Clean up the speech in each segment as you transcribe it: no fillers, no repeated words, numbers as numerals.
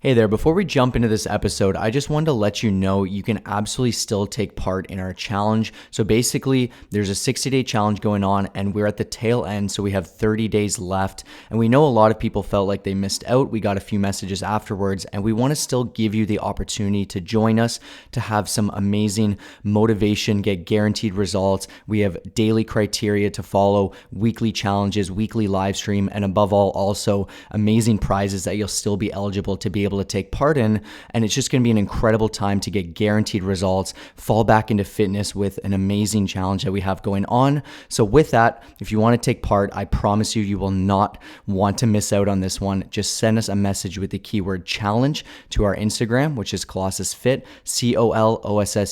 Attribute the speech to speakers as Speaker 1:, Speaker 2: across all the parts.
Speaker 1: Hey there, before we jump into this episode, I just wanted to let you know you can absolutely still take part in our challenge. So basically, there's a 60-day challenge going on and we're at the tail end, so we have 30 days left. And we know a lot of people felt like they missed out. We got a few messages afterwards, and we want to still give you the opportunity to join us, to have some amazing motivation, get guaranteed results. We have daily criteria to follow, weekly challenges, weekly live stream, and above all, also amazing prizes that you'll still be eligible to be able to take part in. And it's just going to be an incredible time to get guaranteed results, fall back into fitness with an amazing challenge that we have going on. So with that, if you want to take part, I promise you will not want to miss out on this one. Just send us a message with the keyword challenge to our Instagram, which is Colossus Fit, COLOSSUSFIT.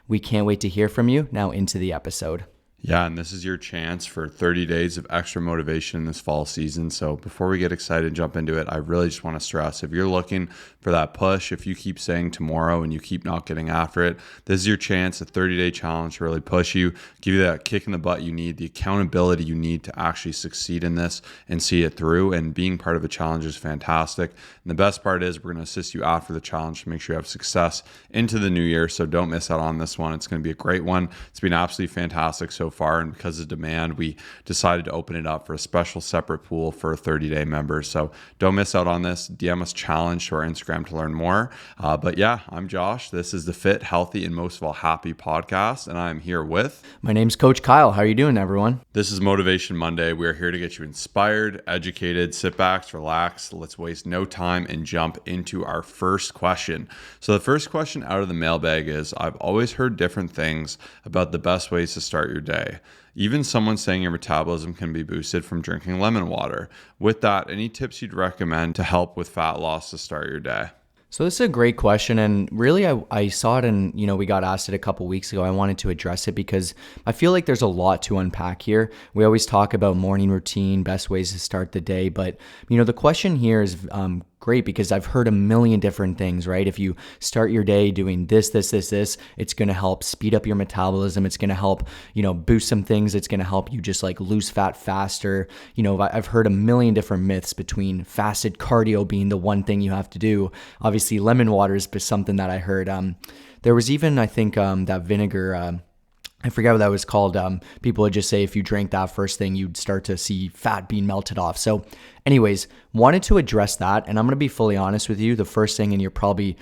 Speaker 1: We can't wait to hear from you. Now into the episode.
Speaker 2: Yeah, and this is your chance for 30 days of extra motivation in this fall season. So before we get excited and jump into it, I really just want to stress, if you're looking for that push, if you keep saying tomorrow and you keep not getting after it, this is your chance, a 30-day challenge to really push you, give you that kick in the butt you need, the accountability you need to actually succeed in this and see it through. And being part of a challenge is fantastic. And the best part is we're going to assist you after the challenge to make sure you have success into the new year. So don't miss out on this one. It's going to be a great one. It's been absolutely fantastic so far, and because of demand, we decided to open it up for a special separate pool for 30-day members. So don't miss out on this. DM us challenge to our Instagram to learn more. But yeah, I'm Josh. This is the Fit, Healthy, and most of all Happy podcast, and I'm here with...
Speaker 1: My name's Coach Kyle. How are you doing, everyone?
Speaker 2: This is Motivation Monday. We are here to get you inspired, educated, sit back, relax. Let's waste no time and jump into our first question. So the first question out of the mailbag is, I've always heard different things about the best ways to start your day. Even someone saying your metabolism can be boosted from drinking lemon water. With that, any tips you'd recommend to help with fat loss to start your day?
Speaker 1: So this is a great question, and really I saw it and, we got asked it a couple weeks ago. I wanted to address it because I feel like there's a lot to unpack here. We always talk about morning routine, best ways to start the day, but, the question here is great because I've heard a million different things, right? If you start your day doing this, it's going to help speed up your metabolism. It's going to help, boost some things. It's going to help you just like lose fat faster. I've heard a million different myths between fasted cardio being the one thing you have to do. Obviously, lemon water is something that I heard. There was even, I think, that vinegar, I forget what that was called. People would just say if you drank that first thing, you'd start to see fat being melted off. So anyways, wanted to address that. And I'm going to be fully honest with you. The first thing, and you probably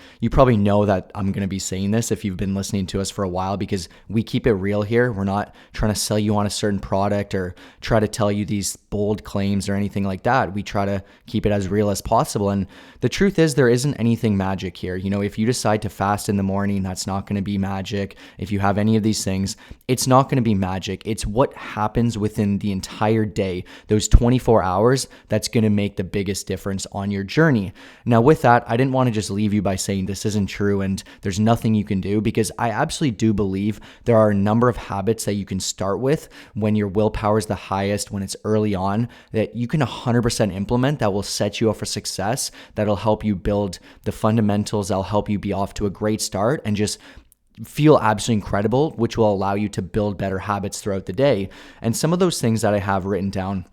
Speaker 1: know that I'm going to be saying this if you've been listening to us for a while, because we keep it real here. We're not trying to sell you on a certain product or try to tell you these bold claims or anything like that. We try to keep it as real as possible. And the truth is there isn't anything magic here. If you decide to fast in the morning, that's not going to be magic. If you have any of these things, it's not going to be magic. It's what happens within the entire day, those 24 hours, that's going to make the biggest difference on your journey. Now, with that, I didn't want to just leave you by saying this isn't true and there's nothing you can do, because I absolutely do believe there are a number of habits that you can start with when your willpower is the highest, when it's early on, that you can 100% implement that will set you up for success, that'll help you build the fundamentals, that'll help you be off to a great start and just feel absolutely incredible, which will allow you to build better habits throughout the day. And some of those things that I have written down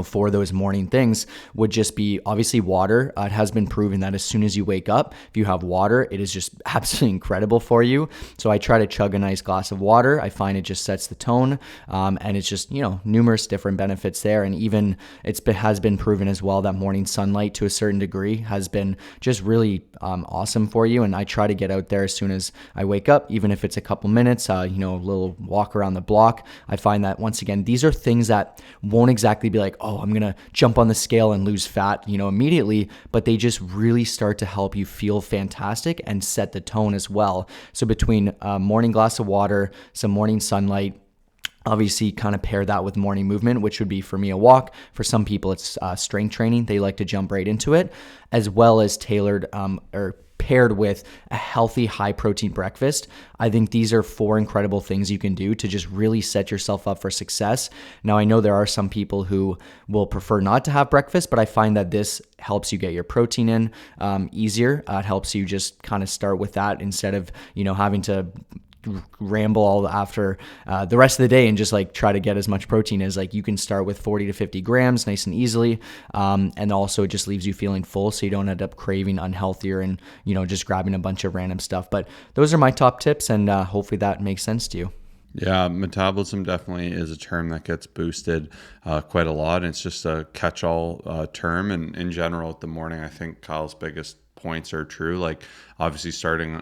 Speaker 1: for those morning things would just be obviously water. It has been proven that as soon as you wake up, if you have water, it is just absolutely incredible for you. So I try to chug a nice glass of water. I find it just sets the tone, and it's just, numerous different benefits there. And even has been proven as well that morning sunlight to a certain degree has been just really awesome for you. And I try to get out there as soon as I wake up, even if it's a couple minutes, a little walk around the block. I find that once again, these are things that won't exactly be like, oh, I'm going to jump on the scale and lose fat, immediately, but they just really start to help you feel fantastic and set the tone as well. So between a morning glass of water, some morning sunlight, obviously kind of pair that with morning movement, which would be for me a walk. For some people, it's strength training. They like to jump right into it, as well as tailored or paired with a healthy, high-protein breakfast. I think these are 4 incredible things you can do to just really set yourself up for success. Now, I know there are some people who will prefer not to have breakfast, but I find that this helps you get your protein in easier. It helps you just kind of start with that instead of, having to ramble all after the rest of the day and just like try to get as much protein as like you can start with 40 to 50 grams nice and easily. And also it just leaves you feeling full so you don't end up craving unhealthier and, just grabbing a bunch of random stuff. But those are my top tips, and hopefully that makes sense to you.
Speaker 2: Yeah, metabolism definitely is a term that gets boosted quite a lot. And it's just a catch-all term. And in general, at the morning, I think Kyle's biggest points are true. Like obviously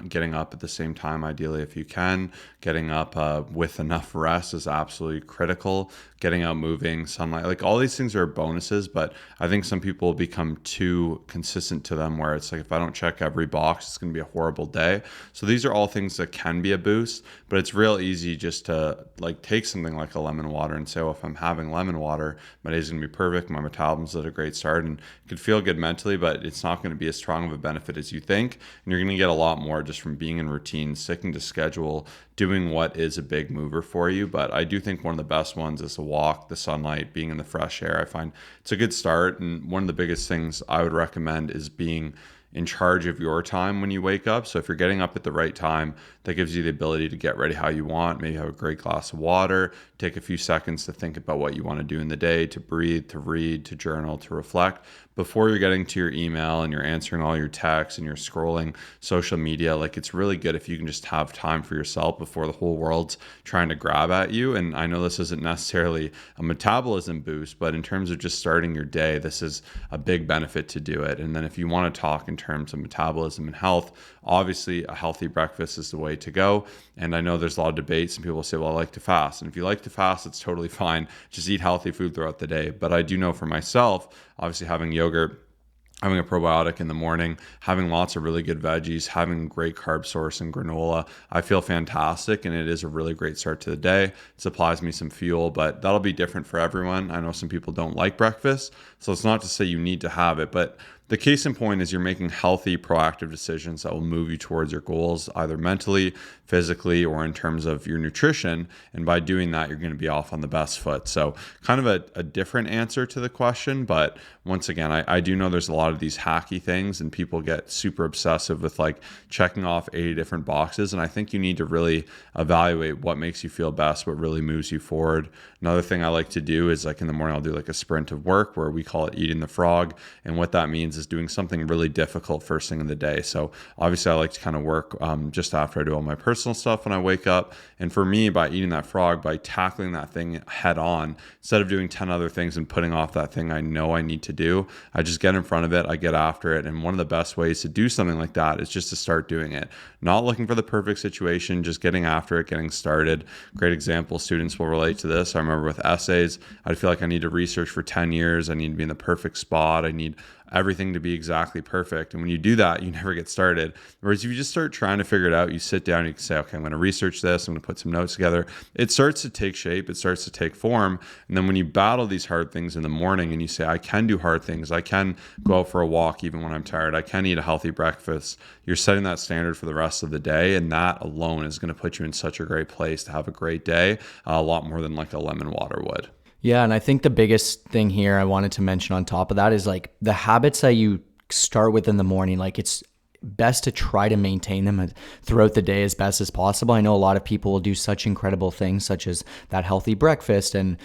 Speaker 2: getting up at the same time, ideally, if you can. Getting up with enough rest is absolutely critical. Getting out, moving, sunlight, like all these things are bonuses, but I think some people become too consistent to them where it's like, if I don't check every box, it's going to be a horrible day. So these are all things that can be a boost, but it's real easy just to like take something like a lemon water and say, well, if I'm having lemon water, my day's going to be perfect. My metabolism's at a great start and it could feel good mentally, but it's not going to be as strong of a benefit as you think. And you're going to get a lot more just from being in routine, sticking to schedule, doing what is a big mover for you. But I do think one of the best ones is the walk, the sunlight, being in the fresh air. I find it's a good start. And one of the biggest things I would recommend is being in charge of your time when you wake up. So if you're getting up at the right time, that gives you the ability to get ready how you want. Maybe have a great glass of water, take a few seconds to think about what you want to do in the day, to breathe, to read, to journal, to reflect before you're getting to your email and you're answering all your texts and you're scrolling social media. Like it's really good if you can just have time for yourself before the whole world's trying to grab at you. And I know this isn't necessarily a metabolism boost, but in terms of just starting your day, this is a big benefit to do it. And then if you want to talk in terms of metabolism and health, obviously a healthy breakfast is the way to go. And I know there's a lot of debates and people say, well, I like to fast. And if you like to fast, it's totally fine. Just eat healthy food throughout the day. But I do know for myself, obviously having yogurt, having a probiotic in the morning, having lots of really good veggies, having great carb source and granola, I feel fantastic. And it is a really great start to the day. It supplies me some fuel, but that'll be different for everyone. I know some people don't like breakfast, so it's not to say you need to have it, but the case in point is you're making healthy, proactive decisions that will move you towards your goals, either mentally, physically, or in terms of your nutrition. And by doing that, you're going to be off on the best foot. So kind of a different answer to the question. But once again, I do know there's a lot of these hacky things and people get super obsessive with like checking off 80 different boxes. And I think you need to really evaluate what makes you feel best, what really moves you forward. Another thing I like to do is like in the morning, I'll do like a sprint of work where we call it eating the frog. And what that means is doing something really difficult first thing in the day. So obviously I like to kind of work just after I do all my personal stuff when I wake up. And for me, by eating that frog, by tackling that thing head on, instead of doing 10 other things and putting off that thing I know I need to do, I just get in front of it, I get after it. And one of the best ways to do something like that is just to start doing it. Not looking for the perfect situation, just getting after it, getting started. Great example, students will relate to this. I remember with essays, I'd feel like I need to research for 10 years. I need to be in the perfect spot. I need everything to be exactly perfect. And when you do that, you never get started. Whereas if you just start trying to figure it out, you sit down and you can say, okay, I'm going to research this. I'm going to put some notes together. It starts to take shape. It starts to take form. And then when you battle these hard things in the morning and you say, I can do hard things. I can go out for a walk even when I'm tired. I can eat a healthy breakfast. You're setting that standard for the rest of the day. And that alone is going to put you in such a great place to have a great day, a lot more than like a lemon water would.
Speaker 1: Yeah, and I think the biggest thing here I wanted to mention on top of that is like the habits that you start with in the morning, like it's best to try to maintain them throughout the day as best as possible. I know a lot of people will do such incredible things such as that healthy breakfast and,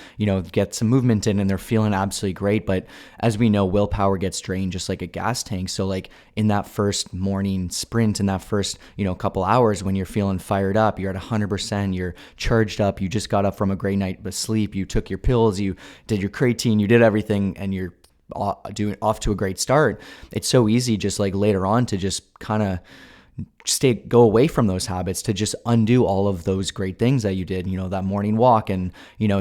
Speaker 1: get some movement in and they're feeling absolutely great. But as we know, willpower gets drained just like a gas tank. So like in that first morning sprint, in that first, couple hours when you're feeling fired up, you're at 100%, you're charged up, you just got up from a great night of sleep, you took your pills, you did your creatine, you did everything, and you're doing off to a great start. It's so easy just like later on to just kind of go away from those habits, to just undo all of those great things that you did, that morning walk. And,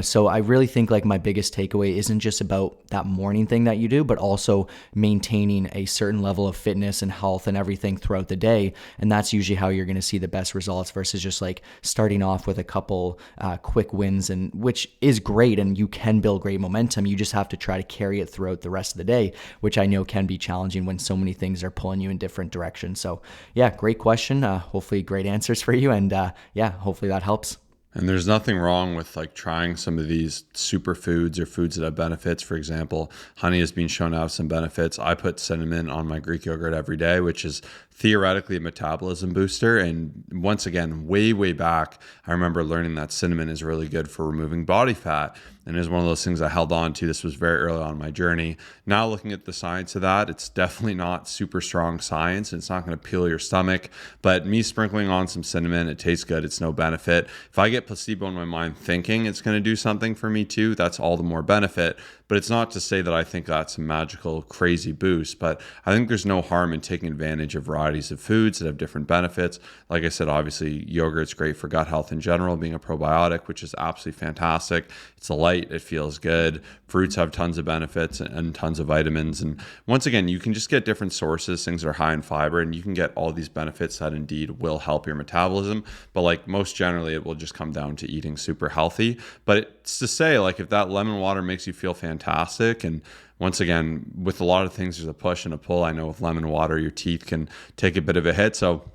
Speaker 1: so I really think like my biggest takeaway isn't just about that morning thing that you do, but also maintaining a certain level of fitness and health and everything throughout the day. And that's usually how you're going to see the best results versus just like starting off with a couple quick wins, and which is great. And you can build great momentum. You just have to try to carry it throughout the rest of the day, which I know can be challenging when so many things are pulling you in different directions. So yeah, great question. Hopefully great answers for you. And hopefully that helps.
Speaker 2: And there's nothing wrong with like trying some of these superfoods or foods that have benefits. For example, honey has been shown to have some benefits. I put cinnamon on my Greek yogurt every day, which is theoretically a metabolism booster. And once again, way back, I remember learning that cinnamon is really good for removing body fat. And it was one of those things I held on to. This was very early on in my journey. Now looking at the science of that, it's definitely not super strong science. It's not going to peel your stomach. But me sprinkling on some cinnamon, it tastes good. It's no benefit. If I get placebo in my mind thinking it's going to do something for me too, that's all the more benefit. But it's not to say that I think that's a magical, crazy boost. But I think there's no harm in taking advantage of varieties of foods that have different benefits. Like I said, obviously, yogurt's great for gut health in general, being a probiotic, which is absolutely fantastic. It's a light, it feels good. Fruits have tons of benefits and tons of vitamins. And once again, you can just get different sources, things that are high in fiber, and you can get all these benefits that indeed will help your metabolism. But like most generally, it will just come down to eating super healthy. But it's to say, like, if that lemon water makes you feel fantastic, and once again, with a lot of things, there's a push and a pull. I know with lemon water, your teeth can take a bit of a hit. So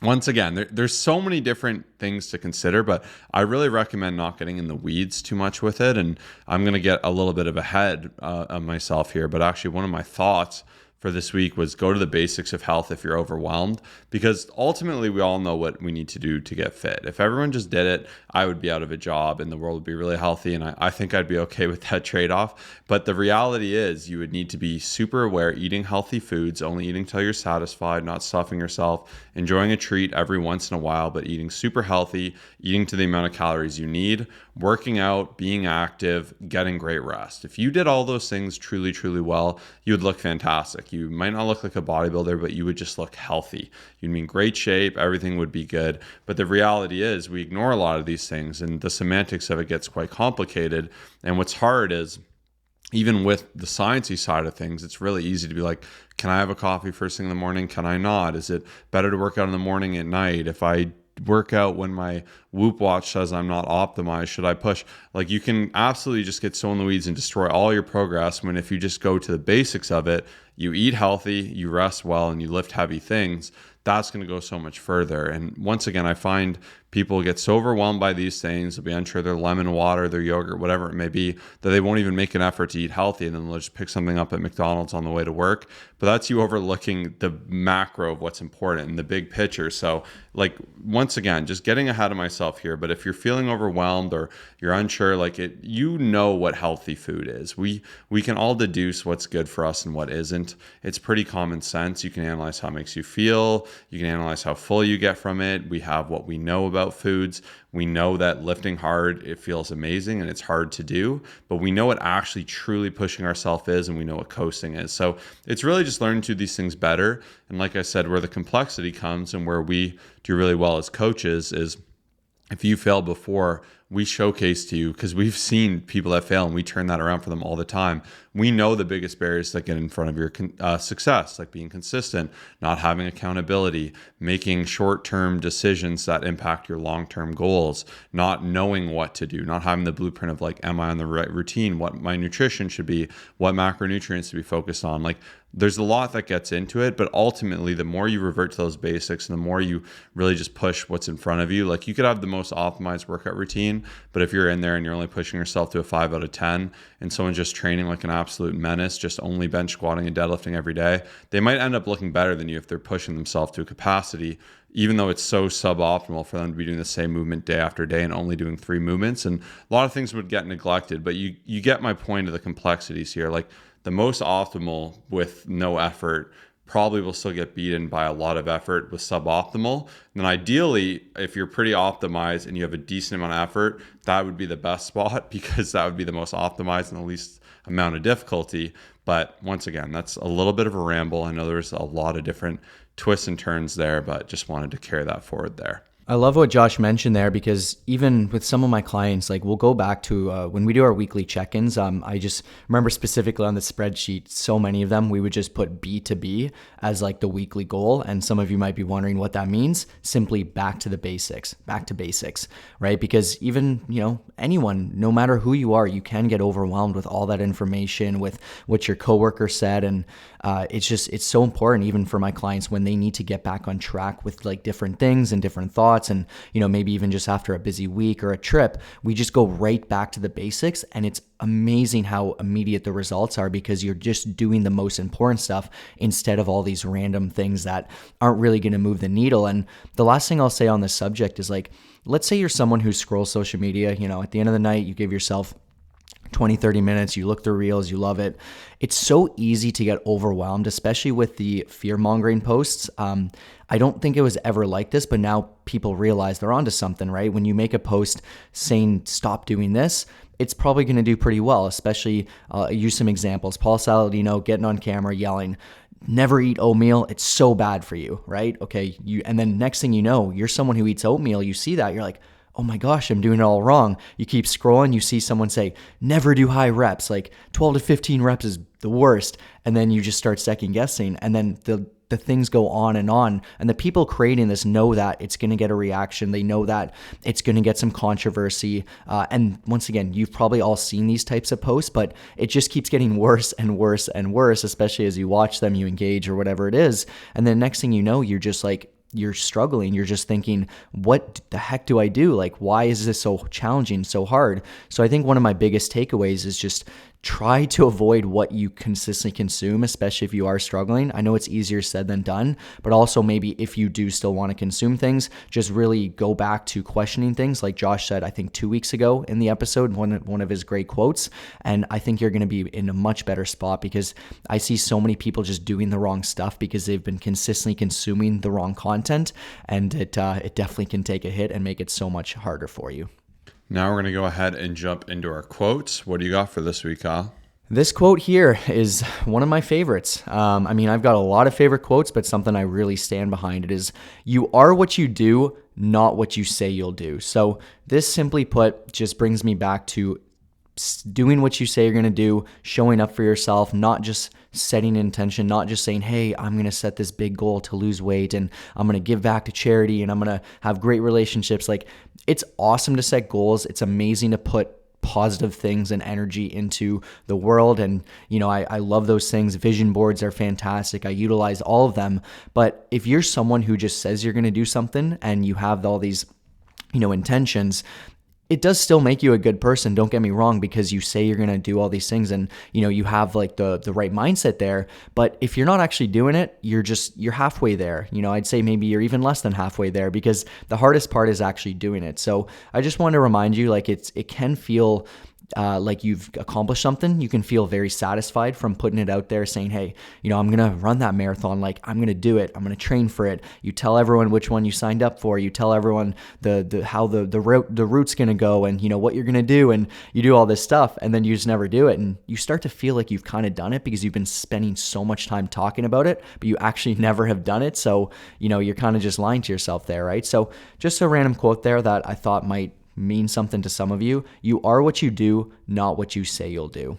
Speaker 2: once again, there's so many different things to consider, but I really recommend not getting in the weeds too much with it. And I'm going to get a little bit of ahead of myself here, but actually one of my thoughts for this week was go to the basics of health if you're overwhelmed, because ultimately we all know what we need to do to get fit. If everyone just did it, I would be out of a job and the world would be really healthy. And I think I'd be okay with that trade-off. But the reality is you would need to be super aware, eating healthy foods, only eating till you're satisfied, not stuffing yourself, enjoying a treat every once in a while, but eating super healthy, eating to the amount of calories you need, working out, being active, getting great rest. If you did all those things truly well, you would look fantastic. You might not look like a bodybuilder, but you would just look healthy. You'd be in great shape. Everything would be good. But the reality is we ignore a lot of these things, and the semantics of it gets quite complicated. And what's hard is, even with the sciencey side of things, it's really easy to be like, can I have a coffee first thing in the morning? Can I not? Is it better to work out in the morning at night? If I work out when my Whoop watch says I'm not optimized, should I push? Like, you can absolutely just get so in the weeds and destroy all your progress, when if you just go to the basics of it, you eat healthy, you rest well, and you lift heavy things, that's going to go so much further. And once again, I find people get so overwhelmed by these things, they'll be unsure their lemon water, their yogurt, whatever it may be, that they won't even make an effort to eat healthy, and then they'll just pick something up at McDonald's on the way to work. But that's you overlooking the macro of what's important and the big picture. So, like, once again, just getting ahead of myself here, but if you're feeling overwhelmed or you're unsure, like, it, you know what healthy food is. We can all deduce what's good for us and what isn't. It's pretty common sense. You can analyze how it makes you feel. You can analyze how full you get from it. We have what we know about foods. We know that lifting hard, it feels amazing and it's hard to do, but we know what actually truly pushing ourselves is, and we know what coasting is. So it's really just learning to do these things better. And like I said, where the complexity comes and where we do really well as coaches is, if you failed before, we showcase to you, because we've seen people that fail and we turn that around for them all the time. We know the biggest barriers that get in front of your success, like being consistent, not having accountability, making short-term decisions that impact your long-term goals, not knowing what to do, not having the blueprint of like, am I on the right routine, what my nutrition should be, what macronutrients to be focused on. Like, there's a lot that gets into it, but ultimately the more you revert to those basics and the more you really just push what's in front of you, like, you could have the most optimized workout routine, but if you're in there and you're only pushing yourself to a 5 out of 10 and someone's just training like an absolute menace, just only bench squatting and deadlifting every day, they might end up looking better than you if they're pushing themselves to a capacity, even though it's so suboptimal for them to be doing the same movement day after day and only doing 3 movements. And a lot of things would get neglected, but you get my point of the complexities here. Like, the most optimal with no effort probably will still get beaten by a lot of effort with suboptimal. And then ideally, if you're pretty optimized and you have a decent amount of effort, that would be the best spot, because that would be the most optimized and the least amount of difficulty. But once again, that's a little bit of a ramble. I know there's a lot of different twists and turns there, but just wanted to carry that forward there.
Speaker 1: I love what Josh mentioned there, because even with some of my clients, like, we'll go back to when we do our weekly check-ins. I just remember specifically on the spreadsheet, so many of them, we would just put B to B as like the weekly goal. And some of you might be wondering what that means. Simply back to basics, right? Because even, anyone, no matter who you are, you can get overwhelmed with all that information, with what your coworker said. And it's so important even for my clients when they need to get back on track with like different things and different thoughts. And, maybe even just after a busy week or a trip, we just go right back to the basics. And it's amazing how immediate the results are because you're just doing the most important stuff instead of all these random things that aren't really going to move the needle. And the last thing I'll say on this subject is like, let's say you're someone who scrolls social media, at the end of the night, you give yourself 20, 30 minutes, you look through reels, you love it. It's so easy to get overwhelmed, especially with the fear-mongering posts. I don't think it was ever like this, but now people realize they're onto something, right? When you make a post saying, stop doing this, it's probably going to do pretty well, especially use some examples. Paul Saladino getting on camera yelling, never eat oatmeal. It's so bad for you, right? Okay. And then next thing you know, you're someone who eats oatmeal. You see that, you're like, oh my gosh, I'm doing it all wrong. You keep scrolling, you see someone say, never do high reps, like 12 to 15 reps is the worst. And then you just start second guessing. And then the things go on. And the people creating this know that it's going to get a reaction. They know that it's going to get some controversy. And once again, you've probably all seen these types of posts, but it just keeps getting worse and worse and worse, especially as you watch them, you engage or whatever it is. And then next thing you know, you're just like, you're struggling. You're just thinking, what the heck do I do? Like, why is this so challenging, so hard? So I think one of my biggest takeaways is just try to avoid what you consistently consume, especially if you are struggling. I know it's easier said than done, but also maybe if you do still want to consume things, just really go back to questioning things. Like Josh said, I think 2 weeks ago in the episode, one of his great quotes. And I think you're going to be in a much better spot because I see so many people just doing the wrong stuff because they've been consistently consuming the wrong content. And it definitely can take a hit and make it so much harder for you.
Speaker 2: Now we're going to go ahead and jump into our quotes. What do you got for this week, Kyle?
Speaker 1: This quote here is one of my favorites. I've got a lot of favorite quotes, but something I really stand behind it is, you are what you do, not what you say you'll do. So this, simply put, just brings me back to doing what you say you're going to do, showing up for yourself, not just setting an intention, not just saying, hey, I'm going to set this big goal to lose weight and I'm going to give back to charity and I'm going to have great relationships. Like, it's awesome to set goals. It's amazing to put positive things and energy into the world. And, I love those things. Vision boards are fantastic. I utilize all of them. But if you're someone who just says you're going to do something and you have all these, intentions, it does still make you a good person. Don't get me wrong, because you say you're going to do all these things and, you have like the right mindset there. But if you're not actually doing it, you're halfway there. I'd say maybe you're even less than halfway there because the hardest part is actually doing it. So I just want to remind you, like, it can feel like you've accomplished something. You can feel very satisfied from putting it out there saying, hey, I'm going to run that marathon. Like, I'm going to do it. I'm going to train for it. You tell everyone which one you signed up for. You tell everyone how the route's going to go and, what you're going to do. And you do all this stuff and then you just never do it. And you start to feel like you've kind of done it because you've been spending so much time talking about it, but you actually never have done it. So, you're kind of just lying to yourself there, right? So just a random quote there that I thought might mean something to some of you. You are what you do, not what you say you'll do.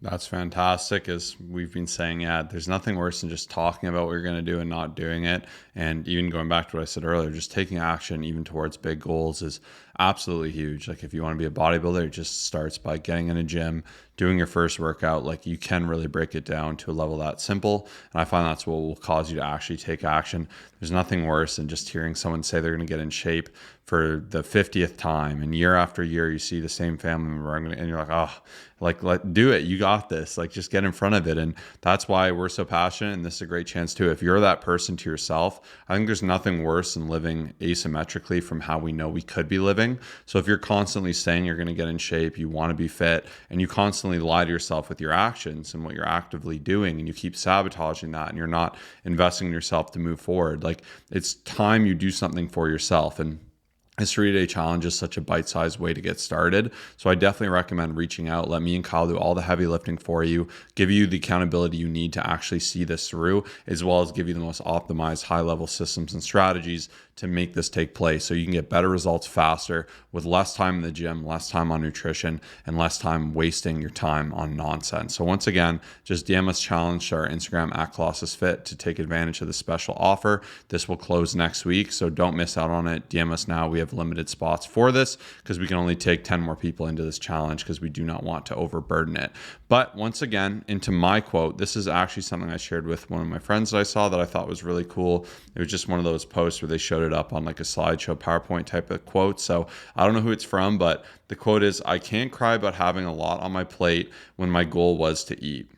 Speaker 2: That's fantastic. As we've been saying, there's nothing worse than just talking about what you're going to do and not doing it. And even going back to what I said earlier, just taking action even towards big goals is absolutely huge. Like, if you want to be a bodybuilder, it just starts by getting in a gym, doing your first workout. Like, you can really break it down to a level that simple. And I find that's what will cause you to actually take action. There's nothing worse than just hearing someone say they're going to get in shape for the 50th time, and year after year you see the same family member and you're like, oh, like, do it. You got this. Like, just get in front of it. And that's why we're so passionate. And this is a great chance too. If you're that person to yourself, I think there's nothing worse than living asymmetrically from how we know we could be living. So if you're constantly saying you're going to get in shape, you want to be fit, and you constantly lie to yourself with your actions and what you're actively doing, and you keep sabotaging that, and you're not investing in yourself to move forward, like, it's time you do something for yourself. And this 3-day challenge is such a bite-sized way to get started. So I definitely recommend reaching out. Let me and Kyle do all the heavy lifting for you, give you the accountability you need to actually see this through, as well as give you the most optimized high-level systems and strategies to make this take place so you can get better results faster with less time in the gym, less time on nutrition, and less time wasting your time on nonsense. So once again, just DM us challenge to our Instagram @ColossusFit to take advantage of the special offer. This will close next week, so don't miss out on it. DM us now. We have have limited spots for this because we can only take 10 more people into this challenge because we do not want to overburden it. But once again, into my quote, this is actually something I shared with one of my friends that I saw that I thought was really cool. It was just one of those posts where they showed it up on like a slideshow PowerPoint type of quote. So I don't know who it's from, but the quote is, "I can't cry about having a lot on my plate when my goal was to eat."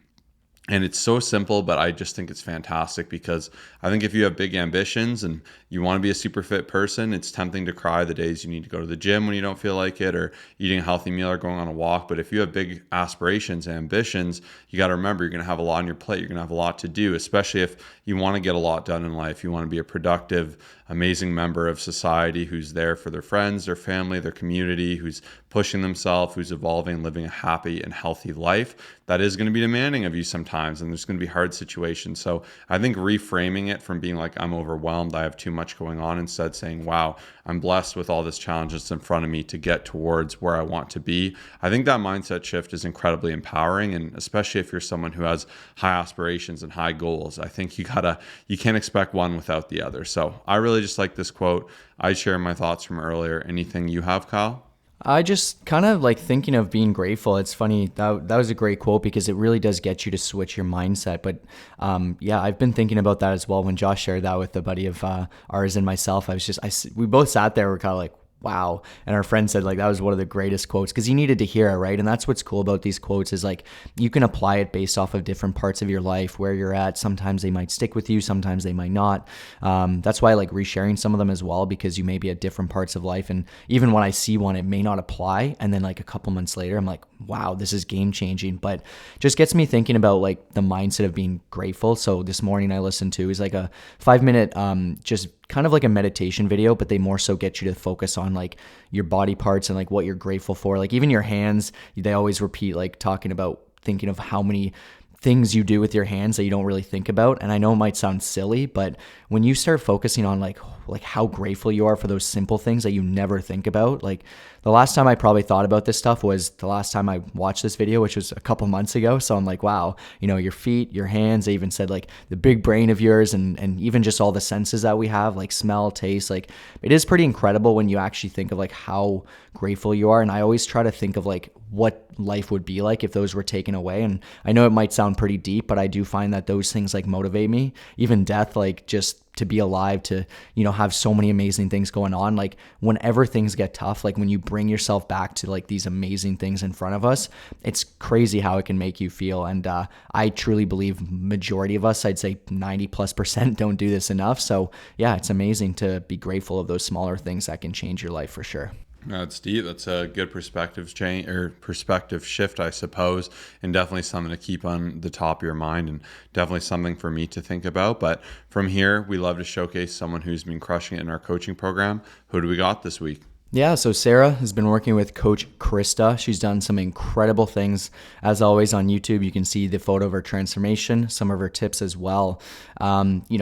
Speaker 2: And it's so simple, but I just think it's fantastic because I think if you have big ambitions and you want to be a super fit person, it's tempting to cry the days you need to go to the gym when you don't feel like it, or eating a healthy meal or going on a walk. But if you have big aspirations and ambitions, you got to remember you're going to have a lot on your plate. You're going to have a lot to do, especially if you want to get a lot done in life. You want to be a productive, amazing member of society who's there for their friends, their family, their community, who's pushing themselves, who's evolving, living a happy and healthy life. That is going to be demanding of you sometimes, and there's going to be hard situations. So I think reframing it from being like, I'm overwhelmed, I have too much going on, instead saying, wow, I'm blessed with all this challenges in front of me to get towards where I want to be. I think that mindset shift is incredibly empowering, and especially if you're someone who has high aspirations and high goals, I think you can't expect one without the other. So I really just like this quote. I share my thoughts from earlier. Anything you have, Kyle?
Speaker 1: I just kind of like thinking of being grateful. It's funny, that was a great quote because it really does get you to switch your mindset. But yeah, I've been thinking about that as well. When Josh shared that with a buddy of ours and myself, we both sat there, we're kind of like, wow. And our friend said like that was one of the greatest quotes because he needed to hear it, right? And that's what's cool about these quotes is like you can apply it based off of different parts of your life, where you're at. Sometimes they might stick with you, sometimes they might not. That's why I like resharing some of them as well, because you may be at different parts of life, and even when I see one, it may not apply, and then like a couple months later I'm like, wow, this is game changing. But just gets me thinking about like the mindset of being grateful. So this morning I listened to is like a 5-minute just kind of like a meditation video, but they more so get you to focus on like your body parts and like what you're grateful for. Like even your hands, they always repeat like talking about thinking of how many things you do with your hands that you don't really think about. And I know it might sound silly, but when you start focusing on like how grateful you are for those simple things that you never think about, like the last time I probably thought about this stuff was the last time I watched this video, which was a couple months ago. So I'm like, wow, your feet, your hands, they even said like the big brain of yours, and even just all the senses that we have, like smell, taste, like it is pretty incredible when you actually think of like how grateful you are. And I always try to think of like what life would be like if those were taken away. And I know it might sound pretty deep, but I do find that those things like motivate me. Even death, like just to be alive, to have so many amazing things going on. Like whenever things get tough, like when you bring yourself back to like these amazing things in front of us, it's crazy how it can make you feel. And I truly believe majority of us, I'd say 90+% don't do this enough. So yeah, it's amazing to be grateful of those smaller things that can change your life for sure.
Speaker 2: That's deep. That's a good perspective change or perspective shift, I suppose, and definitely something to keep on the top of your mind, and definitely something for me to think about. But from here, we love to showcase someone who's been crushing it in our coaching program. Who do we got this week?
Speaker 1: Yeah, so Sarah has been working with Coach Krista. She's done some incredible things. As always on YouTube, you can see the photo of her transformation, some of her tips as well.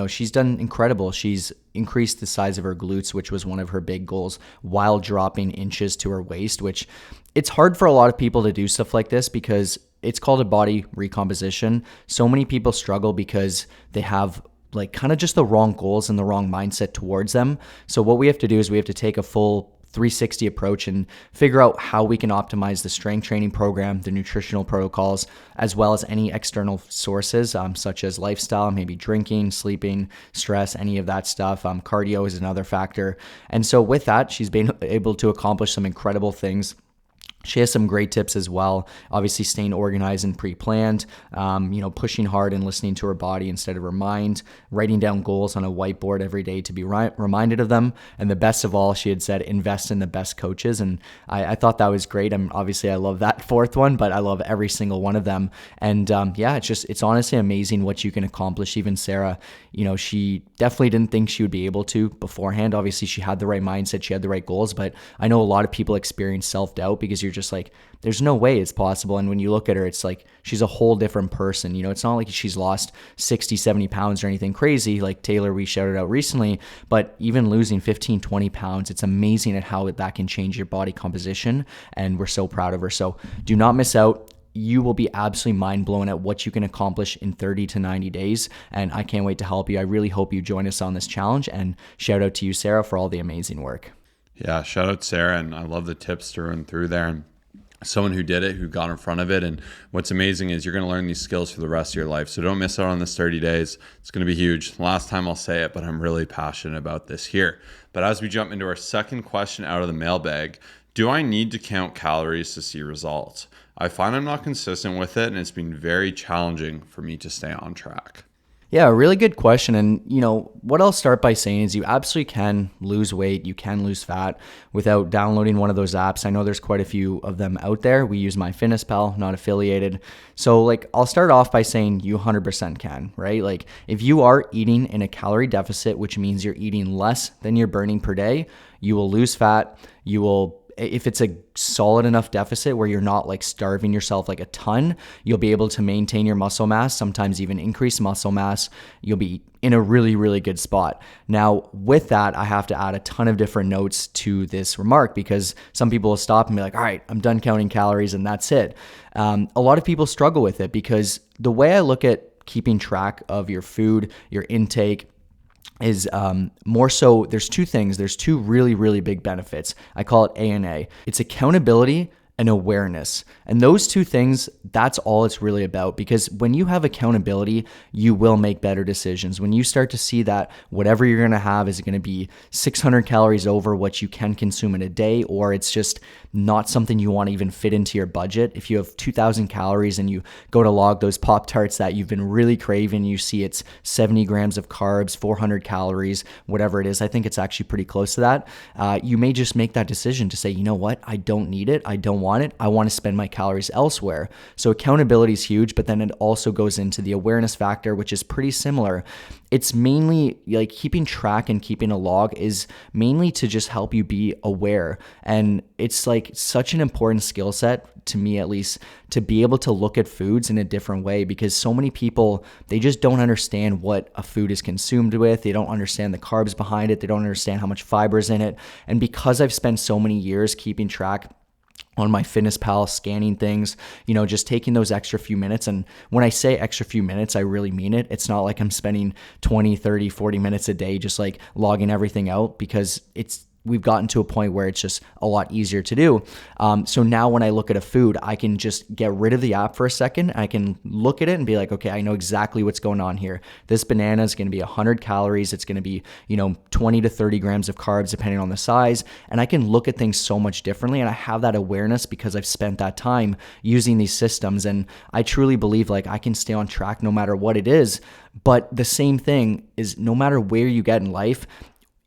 Speaker 1: She's done incredible. She's increased the size of her glutes, which was one of her big goals, while dropping inches to her waist, which it's hard for a lot of people to do stuff like this because it's called a body recomposition. So many people struggle because they have like kind of just the wrong goals and the wrong mindset towards them. So what we have to do is we have to take a full 360 approach and figure out how we can optimize the strength training program, the nutritional protocols, as well as any external sources, such as lifestyle, maybe drinking, sleeping, stress, any of that stuff. Cardio is another factor. And so with that, she's been able to accomplish some incredible things. She has some great tips as well. Obviously, staying organized and pre-planned, pushing hard and listening to her body instead of her mind, writing down goals on a whiteboard every day to be reminded of them. And the best of all, she had said, invest in the best coaches. And I thought that was great. Obviously, I love that fourth one, but I love every single one of them. And it's honestly amazing what you can accomplish. Even Sarah, she definitely didn't think she would be able to beforehand. Obviously, she had the right mindset, she had the right goals, but I know a lot of people experience self-doubt because you're just like, there's no way it's possible. And when you look at her, it's like she's a whole different person. It's not like she's lost 60, 70 pounds or anything crazy like Taylor we shouted out recently, but even losing 15, 20 pounds, it's amazing at how that can change your body composition. And we're so proud of her. So do not miss out. You will be absolutely mind blown at what you can accomplish in 30 to 90 days. And I can't wait to help you. I really hope you join us on this challenge, and shout out to you, Sarah, for all the amazing work.
Speaker 2: Yeah, shout out Sarah, and I love the tips through and through there. And someone who did it, who got in front of it. And what's amazing is you're going to learn these skills for the rest of your life. So don't miss out on this 30 days. It's going to be huge. Last time I'll say it, but I'm really passionate about this here. But as we jump into our second question out of the mailbag, do I need to count calories to see results? I find I'm not consistent with it, and it's been very challenging for me to stay on track.
Speaker 1: Yeah, a really good question. And, what I'll start by saying is you absolutely can lose weight, you can lose fat without downloading one of those apps. I know there's quite a few of them out there. We use MyFitnessPal, not affiliated. So, I'll start off by saying you 100% can, right? Like, if you are eating in a calorie deficit, which means you're eating less than you're burning per day, you will lose fat. If it's a solid enough deficit where you're not starving yourself like a ton, you'll be able to maintain your muscle mass, sometimes even increase muscle mass. You'll be in a really, really good spot. Now, with that, I have to add a ton of different notes to this remark because some people will stop and be like, all right, I'm done counting calories and that's it. A lot of people struggle with it because the way I look at keeping track of your food, your intake, is more so there's two things. There's two really, really big benefits. I call it A&A. It's accountability and awareness. And those two things, that's all it's really about, because when you have accountability, you will make better decisions. When you start to see that whatever you're going to have is going to be 600 calories over what you can consume in a day, or it's just not something you want to even fit into your budget. If you have 2,000 calories and you go to log those Pop-Tarts that you've been really craving, you see it's 70 grams of carbs, 400 calories, whatever it is. I think it's actually pretty close to that. You may just make that decision to say, you know what? I don't need it. I don't want it. I want to spend my calories elsewhere. So accountability is huge, but then it also goes into the awareness factor, which is pretty similar. It's mainly like keeping track and keeping a log is mainly to just help you be aware. And it's like such an important skill set, to me at least, to be able to look at foods in a different way, because so many people, they just don't understand what a food is consumed with. They don't understand the carbs behind it. They don't understand how much fiber is in it. And because I've spent so many years keeping track on MyFitnessPal, scanning things, just taking those extra few minutes. And when I say extra few minutes, I really mean it. It's not like I'm spending 20, 30, 40 minutes a day just logging everything out, because we've gotten to a point where it's just a lot easier to do. So now when I look at a food, I can just get rid of the app for a second. I can look at it and be like, okay, I know exactly what's going on here. This banana is going to be 100 calories. It's going to be, 20 to 30 grams of carbs, depending on the size. And I can look at things so much differently. And I have that awareness because I've spent that time using these systems. And I truly believe I can stay on track no matter what it is. But the same thing is, no matter where you get in life,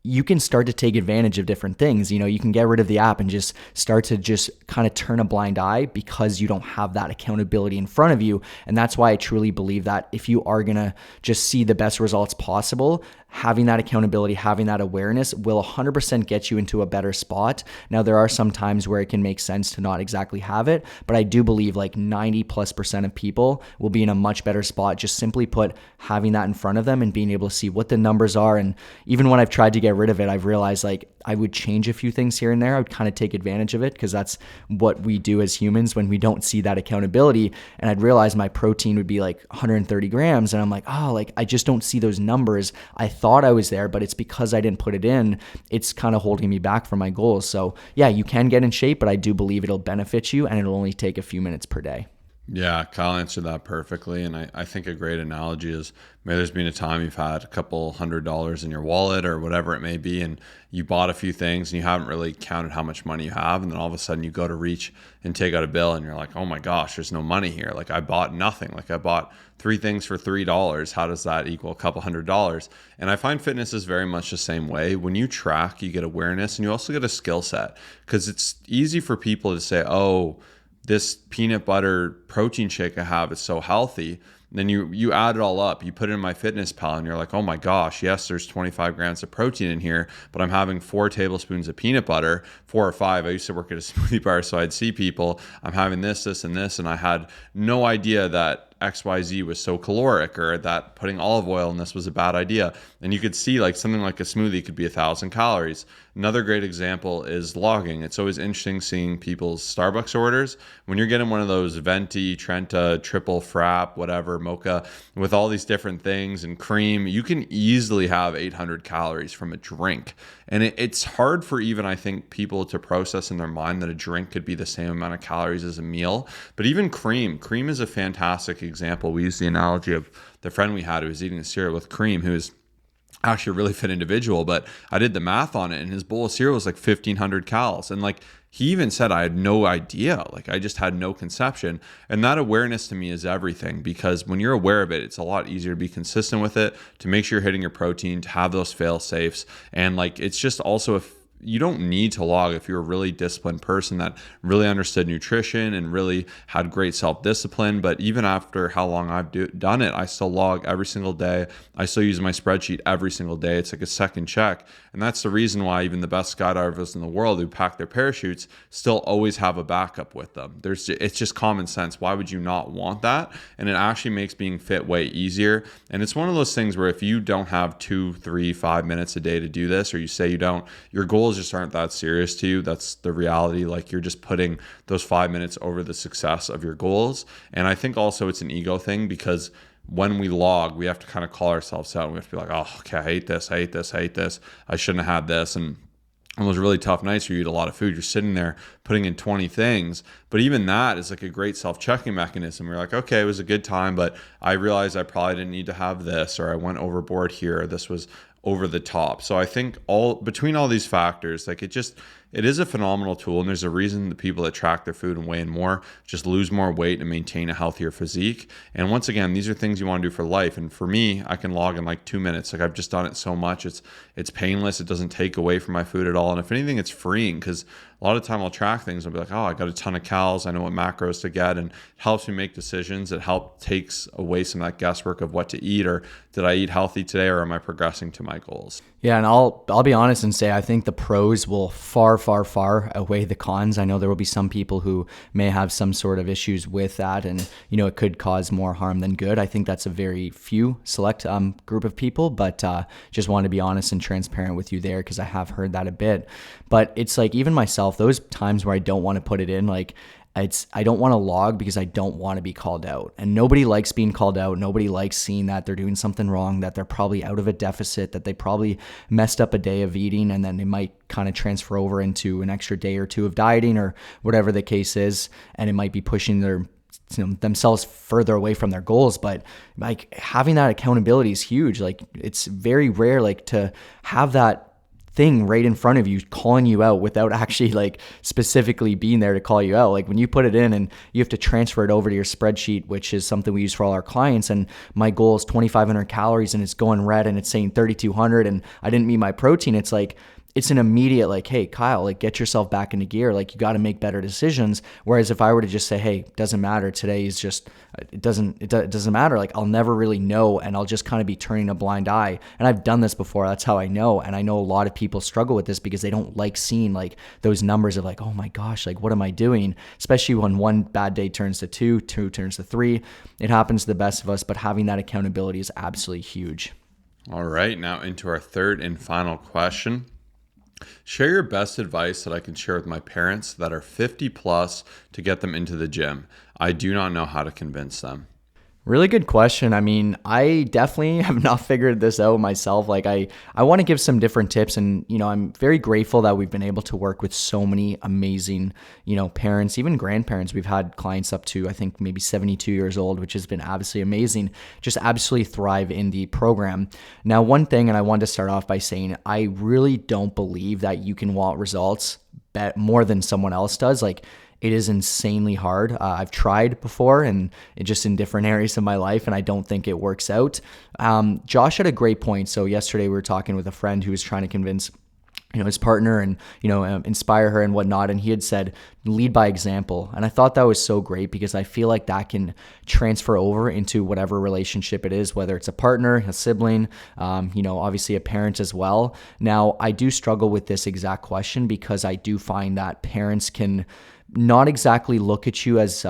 Speaker 1: you can start to take advantage of different things. You can get rid of the app and just start to just kind of turn a blind eye because you don't have that accountability in front of you. And that's why I truly believe that if you are going to just see the best results possible, having that accountability, having that awareness will 100% get you into a better spot. Now, there are some times where it can make sense to not exactly have it, but I do believe 90+% of people will be in a much better spot, just simply put, having that in front of them and being able to see what the numbers are. And even when I've tried to get rid of it, I've realized I would change a few things here and there. I would kind of take advantage of it because that's what we do as humans when we don't see that accountability. And I'd realize my protein would be 130 grams. And I'm like, I just don't see those numbers. I thought I was there, but it's because I didn't put it in. It's kind of holding me back from my goals. So yeah, you can get in shape, but I do believe it'll benefit you and it'll only take a few minutes per day.
Speaker 2: Yeah, Kyle answered that perfectly. And I think a great analogy is, maybe there's been a time you've had a couple $100 in your wallet or whatever it may be, and you bought a few things and you haven't really counted how much money you have. And then all of a sudden you go to reach and take out a bill and you're like, oh my gosh, there's no money here. I bought nothing. I bought 3 things for $3. How does that equal a couple $100? And I find fitness is very much the same way. When you track, you get awareness and you also get a skill set, because it's easy for people to say, oh, this peanut butter protein shake I have is so healthy. And then you add it all up, you put it in MyFitnessPal and you're like, oh my gosh, yes, there's 25 grams of protein in here, but I'm having 4 tablespoons of peanut butter, 4 or 5. I used to work at a smoothie bar, so I'd see people, I'm having this, and this, and I had no idea that XYZ was so caloric, or that putting olive oil in this was a bad idea. And you could see like something like a smoothie could be 1,000 calories. Another great example is logging. It's always interesting seeing people's Starbucks orders. When you're getting one of those venti, Trenta, triple frap, whatever, mocha, with all these different things and cream, you can easily have 800 calories from a drink. And it's hard for even, I think, people to process in their mind that a drink could be the same amount of calories as a meal. But even cream is a fantastic example. We use the analogy of the friend we had who was eating a cereal with cream, who is actually a really fit individual, but I did the math on it and his bowl of cereal was like 1,500 calories. And like, he even said, I had no idea. Like, I just had no conception. And that awareness to me is everything, because when you're aware of it, it's a lot easier to be consistent with it, to make sure you're hitting your protein, to have those fail safes. And like, it's just also you don't need to log if you're a really disciplined person that really understood nutrition and really had great self-discipline. But even after how long I've done it, I still log every single day. I still use my spreadsheet every single day. It's like a second check. And that's the reason why even the best skydivers in the world who pack their parachutes still always have a backup with them. It's just common sense. Why would you not want that? And it actually makes being fit way easier. And it's one of those things where if you don't have 2, 3, 5 minutes a day to do this, or you say you don't, your goals just aren't that serious to you. That's the reality. Like, you're just putting those 5 minutes over the success of your goals. And I think also it's an ego thing, because when we log, we have to kind of call ourselves out. We have to be like, oh, okay, I hate this. I shouldn't have had this. And on those really tough nights where you eat a lot of food, you're sitting there putting in 20 things. But even that is like a great self-checking mechanism. You're like, okay, it was a good time, but I realized I probably didn't need to have this, or I went overboard here, or this was over the top. So I think between all these factors, like, it is a phenomenal tool. And there's a reason the people that track their food and weigh in more just lose more weight and maintain a healthier physique. And once again, these are things you want to do for life. And for me, I can log in like 2 minutes. Like, I've just done it so much. It's painless. It doesn't take away from my food at all. And if anything, it's freeing, because a lot of the time I'll track things. I'll be like, oh, I got a ton of calories. I know what macros to get, and it helps me make decisions. It takes away some of that guesswork of what to eat, or did I eat healthy today, or am I progressing to my goals?
Speaker 1: Yeah, and I'll be honest and say I think the pros will far outweigh the cons. I know there will be some people who may have some sort of issues with that, and it could cause more harm than good. I think that's a very few select group of people, but just want to be honest and transparent with you there, because I have heard that a bit. But it's like, even myself, those times where I don't want to put it in, like, I don't want to log because I don't want to be called out. And nobody likes being called out. Nobody likes seeing that they're doing something wrong, that they're probably out of a deficit, that they probably messed up a day of eating, and then they might kind of transfer over into an extra day or two of dieting, or whatever the case is. And it might be pushing themselves further away from their goals. But like, having that accountability is huge. Like, it's very rare, like, to have that thing right in front of you calling you out without actually like specifically being there to call you out. Like, when you put it in and you have to transfer it over to your spreadsheet, which is something we use for all our clients, and my goal is 2,500 calories and it's going red and it's saying 3,200 and I didn't meet my protein. It's like, it's an immediate like, hey, Kyle, like, get yourself back into gear. Like, you got to make better decisions. Whereas if I were to just say, hey, doesn't matter, today is just, it doesn't matter. Like, I'll never really know, and I'll just kind of be turning a blind eye. And I've done this before. That's how I know. And I know a lot of people struggle with this because they don't like seeing like those numbers of like, oh my gosh, like, what am I doing? Especially when one bad day turns to two turns to three. It happens to the best of us, but having that accountability is absolutely huge.
Speaker 2: All right, now into our third and final question. Share your best advice that I can share with my parents that are 50 plus to get them into the gym. I do not know how to convince them.
Speaker 1: Really good question. I mean, I definitely have not figured this out myself. Like, I want to give some different tips, and, I'm very grateful that we've been able to work with so many amazing, parents, even grandparents. We've had clients up to, I think, maybe 72 years old, which has been absolutely amazing. Just absolutely thrive in the program. Now, one thing, and I wanted to start off by saying, I really don't believe that you can want results more than someone else does. Like, it is insanely hard. I've tried before, and it just in different areas of my life, and I don't think it works out. Josh had a great point. So yesterday we were talking with a friend who was trying to convince his partner and, inspire her and whatnot. And he had said, lead by example. And I thought that was so great, because I feel like that can transfer over into whatever relationship it is, whether it's a partner, a sibling, obviously a parent as well. Now, I do struggle with this exact question, because I do find that parents can not exactly look at you as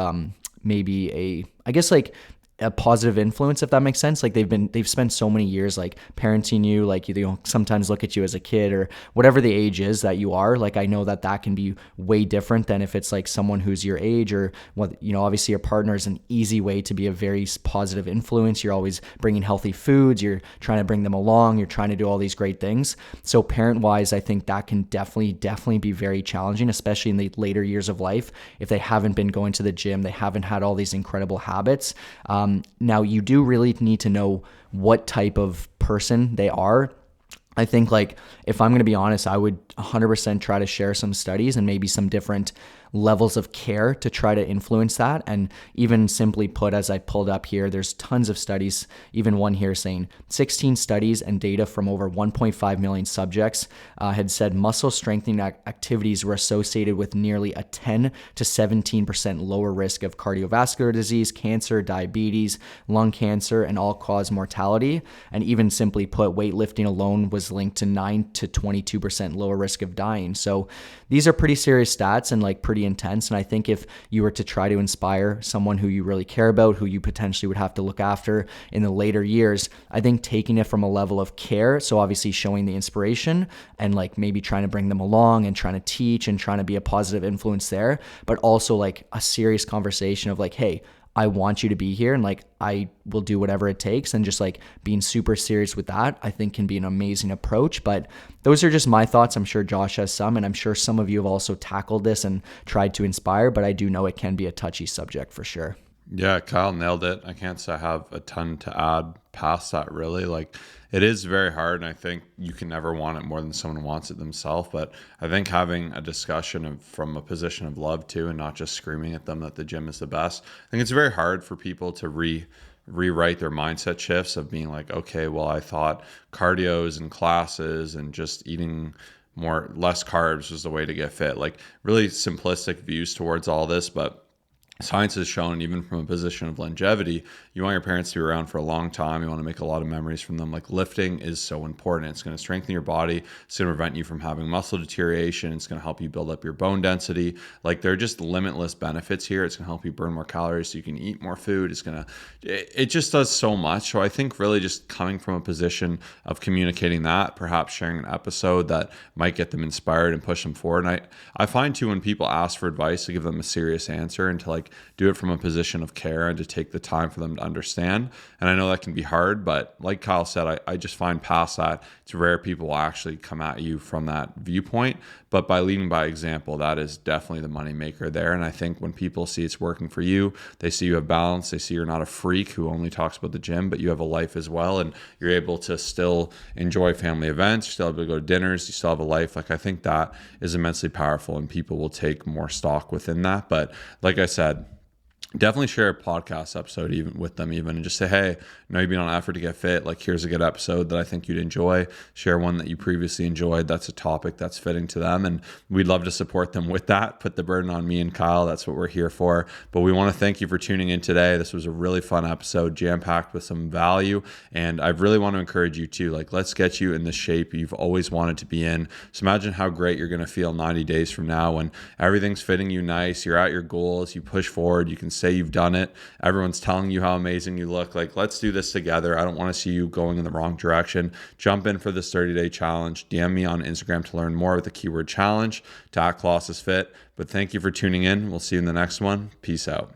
Speaker 1: maybe I guess like a positive influence, if that makes sense. Like they've spent so many years like parenting you, like you know, sometimes look at you as a kid or whatever the age is that you are. Like I know that that can be way different than if it's like someone who's your age or what, you know, obviously your partner is an easy way to be a very positive influence. You're always bringing healthy foods, you're trying to bring them along, you're trying to do all these great things. So parent wise, I think that can definitely be very challenging, especially in the later years of life. If they haven't been going to the gym, they haven't had all these incredible habits. Now you do really need to know what type of person they are. I think like if I'm going to be honest, I would 100% try to share some studies and maybe some different levels of care to try to influence that. And even simply put, as I pulled up here, there's tons of studies, even one here saying 16 studies and data from over 1.5 million subjects had said muscle strengthening activities were associated with nearly a 10 to 17% lower risk of cardiovascular disease, cancer, diabetes, lung cancer, and all-cause mortality. And even simply put, weightlifting alone was linked to 9 to 22% lower risk of dying. So these are pretty serious stats and like pretty intense. And I think if you were to try to inspire someone who you really care about, who you potentially would have to look after in the later years, I think taking it from a level of care, so obviously showing the inspiration and like maybe trying to bring them along and trying to teach and trying to be a positive influence there, but also like a serious conversation of like, hey, I want you to be here and like I will do whatever it takes, and just like being super serious with that, I think can be an amazing approach. But those are just my thoughts. I'm sure Josh has some, and I'm sure some of you have also tackled this and tried to inspire, but I do know it can be a touchy subject for sure.
Speaker 2: Yeah, Kyle nailed it. I can't say I have a ton to add past that, really. Like, it is very hard, and I think you can never want it more than someone wants it themselves. But I think having a discussion from a position of love too, and not just screaming at them that the gym is the best. I think it's very hard for people to rewrite their mindset shifts of being like, okay, well, I thought cardios and classes and just eating less carbs was the way to get fit. Like, really simplistic views towards all this, but science has shown, even from a position of longevity, you want your parents to be around for a long time. You want to make a lot of memories from them. Like, lifting is so important. It's going to strengthen your body. It's going to prevent you from having muscle deterioration. It's going to help you build up your bone density. Like, there are just limitless benefits here. It's going to help you burn more calories so you can eat more food. It just does so much. So I think really just coming from a position of communicating that, perhaps sharing an episode that might get them inspired and push them forward. And I find too, when people ask for advice, to give them a serious answer and to like do it from a position of care and to take the time for them to understand. And I know that can be hard, but like Kyle said, I just find past that, it's rare people will actually come at you from that viewpoint. But by leading by example, that is definitely the money maker there. And I think when people see it's working for you, they see you have balance, they see you're not a freak who only talks about the gym, but you have a life as well. And you're able to still enjoy family events, you're still able to go to dinners, you still have a life. Like, I think that is immensely powerful, and people will take more stock within that. But like I said, definitely share a podcast episode even with them, even, and just say, hey, I know you've been on effort to get fit. Like, here's a good episode that I think you'd enjoy. Share one that you previously enjoyed. That's a topic that's fitting to them. And we'd love to support them with that. Put the burden on me and Kyle. That's what we're here for. But we want to thank you for tuning in today. This was a really fun episode, jam-packed with some value. And I really want to encourage you too. Like, let's get you in the shape you've always wanted to be in. So imagine how great you're going to feel 90 days from now when everything's fitting you nice. You're at your goals. You push forward. You can say you've done it. Everyone's telling you how amazing you look. Like, let's do this together. I don't want to see you going in the wrong direction. Jump in for this 30-day challenge. DM me on Instagram to learn more with the keyword challenge to @ColossusFit. But thank you for tuning in. We'll see you in the next one. Peace out.